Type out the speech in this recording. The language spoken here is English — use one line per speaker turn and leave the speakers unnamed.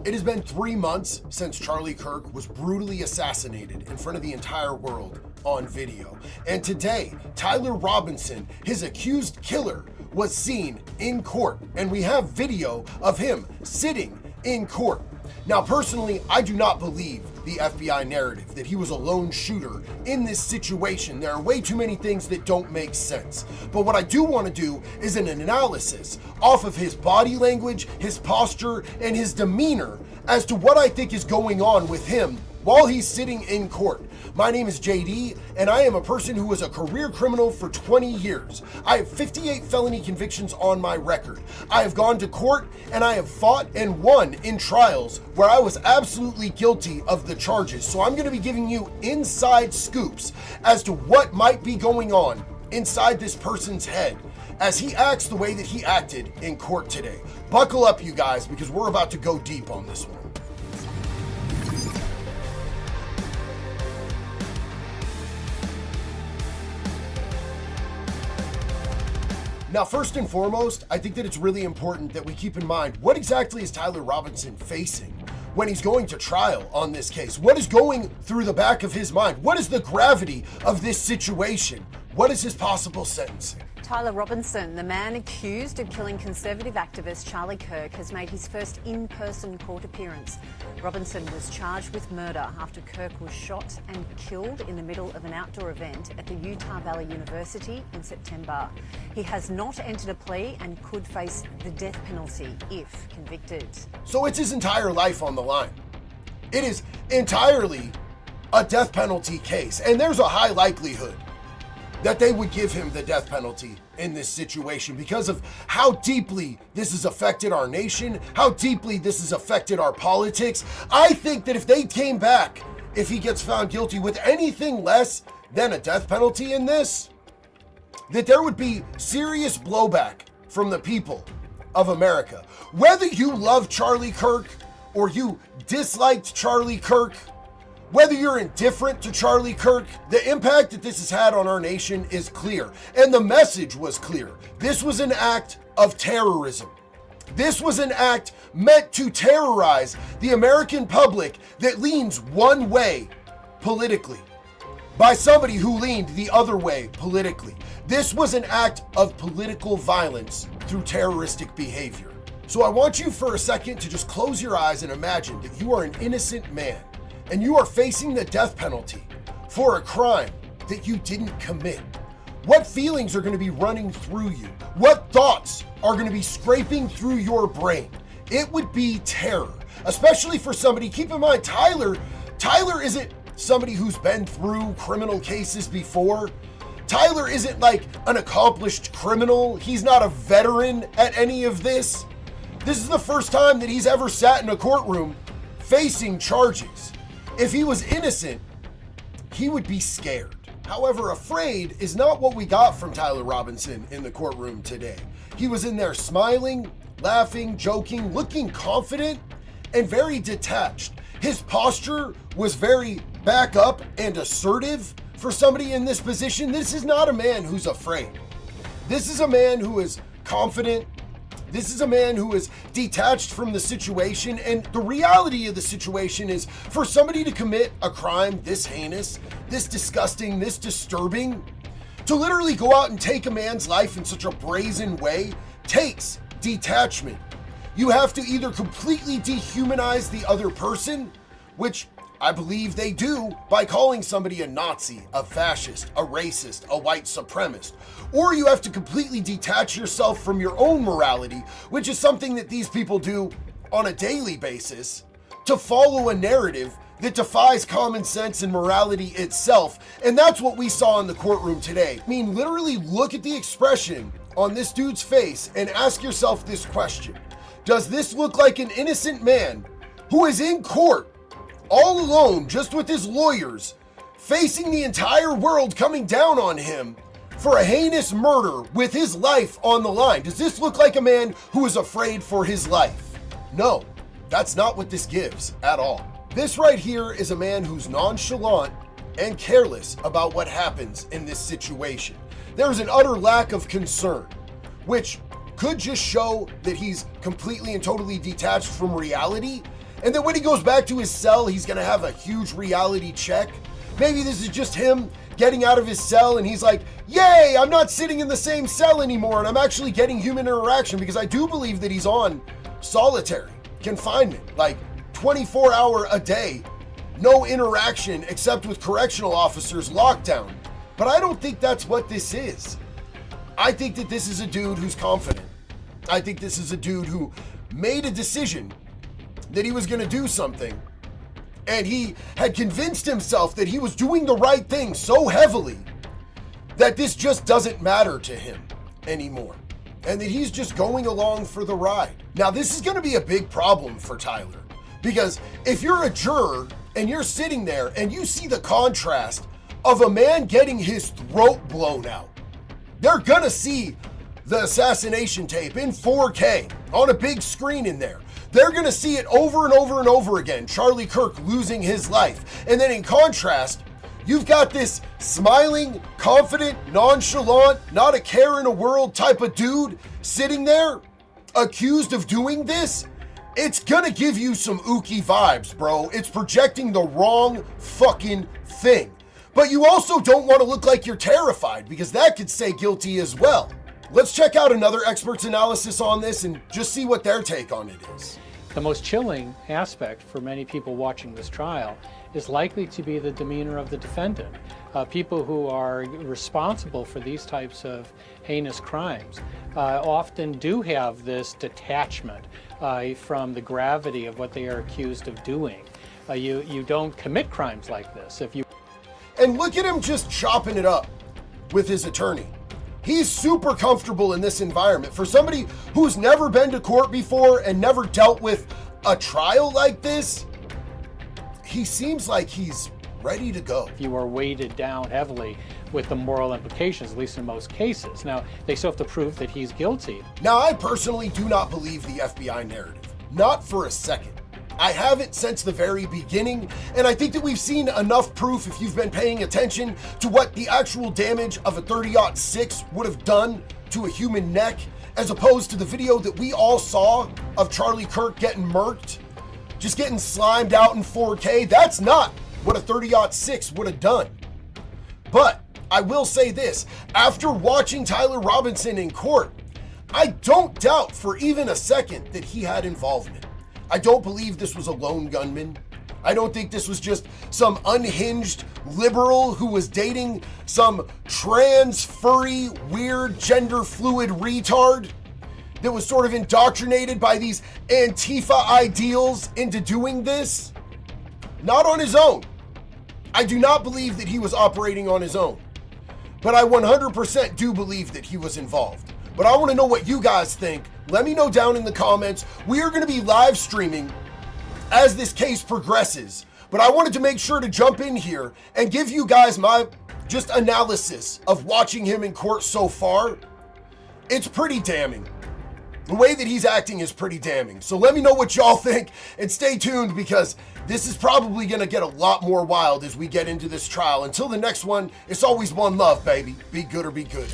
It has been 3 months since Charlie Kirk was brutally assassinated in front of the entire world on video. And today, Tyler Robinson, his accused killer, was seen in court. And we have video of him sitting in court. Now, personally, I do not believe the FBI narrative that he was a lone shooter in this situation. There are way too many things that don't make sense. But what I do want to do is an analysis off of his body language, his posture, and his demeanor as to what I think is going on with him while he's sitting in court. My name is JD, and I am a person who was a career criminal for 20 years. I have 58 felony convictions on my record. I have gone to court, and I have fought and won in trials where I was absolutely guilty of the charges. So I'm going to be giving you inside scoops as to what might be going on inside this person's head as he acts the way that he acted in court today. Buckle up, you guys, because we're about to go deep on this one. Now, first and foremost, I think that it's really important that we keep in mind what exactly is Tyler Robinson facing when he's going to trial on this case? What is going through the back of his mind? What is the gravity of this situation? What is his possible sentencing?
Tyler Robinson, the man accused of killing conservative activist Charlie Kirk, has made his first in-person court appearance. Robinson was charged with murder after Kirk was shot and killed in the middle of an outdoor event at the Utah Valley University in September. He has not entered a plea and could face the death penalty if convicted.
So it's his entire life on the line. It is entirely a death penalty case, and there's a high likelihood that they would give him the death penalty in this situation because of how deeply this has affected our nation, how deeply this has affected our politics. I think that if they came back, if he gets found guilty with anything less than a death penalty in this, that there would be serious blowback from the people of America. Whether you love Charlie Kirk or you disliked Charlie Kirk, whether you're indifferent to Charlie Kirk, the impact that this has had on our nation is clear. And the message was clear. This was an act of terrorism. This was an act meant to terrorize the American public that leans one way politically by somebody who leaned the other way politically. This was an act of political violence through terroristic behavior. So I want you for a second to just close your eyes and imagine that you are an innocent man and you are facing the death penalty for a crime that you didn't commit. What feelings are going to be running through you? What thoughts are going to be scraping through your brain? It would be terror, especially for somebody. Keep in mind, Tyler isn't somebody who's been through criminal cases before. Tyler isn't like an accomplished criminal. He's not a veteran at any of this. This is the first time that he's ever sat in a courtroom facing charges. If he was innocent, he would be scared. However, afraid is not what we got from Tyler Robinson in the courtroom today. He was in there smiling, laughing, joking, looking confident, and very detached. His posture was very back up and assertive for somebody in this position. This is not a man who's afraid. This is a man who is confident. This is a man who is detached from the situation, and the reality of the situation is for somebody to commit a crime this heinous, this disgusting, this disturbing, to literally go out and take a man's life in such a brazen way takes detachment. You have to either completely dehumanize the other person, which I believe they do by calling somebody a Nazi, a fascist, a racist, a white supremacist. Or you have to completely detach yourself from your own morality, which is something that these people do on a daily basis, to follow a narrative that defies common sense and morality itself. And that's what we saw in the courtroom today. I mean, literally look at the expression on this dude's face and ask yourself this question. Does this look like an innocent man who is in court all alone, just with his lawyers, facing the entire world coming down on him for a heinous murder with his life on the line? Does this look like a man who is afraid for his life? No, that's not what this gives at all. This right here is a man who's nonchalant and careless about what happens in this situation. There's an utter lack of concern, which could just show that he's completely and totally detached from reality. And then when he goes back to his cell, he's gonna have a huge reality check. Maybe this is just him getting out of his cell and he's like, yay, I'm not sitting in the same cell anymore and I'm actually getting human interaction, because I do believe that he's on solitary confinement, like 24-hour a day, no interaction except with correctional officers, lockdown. But I don't think that's what this is. I think that this is a dude who's confident. I think this is a dude who made a decision that he was going to do something, and he had convinced himself that he was doing the right thing so heavily that this just doesn't matter to him anymore, and that he's just going along for the ride. Now, this is going to be a big problem for Tyler, because if you're a juror and you're sitting there and you see the contrast of a man getting his throat blown out, they're going to see the assassination tape in 4K on a big screen in there. They're going to see it over and over and over again, Charlie Kirk losing his life. And then in contrast, you've got this smiling, confident, nonchalant, not a care in the world type of dude sitting there accused of doing this. It's going to give you some ooky vibes, bro. It's projecting the wrong fucking thing. But you also don't want to look like you're terrified, because that could say guilty as well. Let's check out another expert's analysis on this and just see what their take on it is.
The most chilling aspect for many people watching this trial is likely to be the demeanor of the defendant. People who are responsible for these types of heinous crimes often do have this detachment from the gravity of what they are accused of doing. You don't commit crimes like this if you...
And look at him just chopping it up with his attorney. He's super comfortable in this environment. For somebody who's never been to court before and never dealt with a trial like this, he seems like he's ready to go.
You are weighted down heavily with the moral implications, at least in most cases. Now, they still have to prove that he's guilty.
Now, I personally do not believe the FBI narrative. Not for a second. I haven't since the very beginning, and I think that we've seen enough proof, if you've been paying attention, to what the actual damage of a 30-06 would have done to a human neck, as opposed to the video that we all saw of Charlie Kirk getting murked, just getting slimed out in 4K. That's not what a 30-06 would have done. But I will say this, after watching Tyler Robinson in court, I don't doubt for even a second that he had involvement. I don't believe this was a lone gunman. I don't think this was just some unhinged liberal who was dating some trans, furry, weird, gender fluid retard that was sort of indoctrinated by these Antifa ideals into doing this. Not on his own. I do not believe that he was operating on his own. But I 100% do believe that he was involved. But I want to know what you guys think. Let me know down in the comments. We are going to be live streaming as this case progresses. But I wanted to make sure to jump in here and give you guys my just analysis of watching him in court so far. It's pretty damning. The way that he's acting is pretty damning. So let me know what y'all think and stay tuned, because this is probably going to get a lot more wild as we get into this trial. Until the next one, it's always one love, baby. Be good or be good.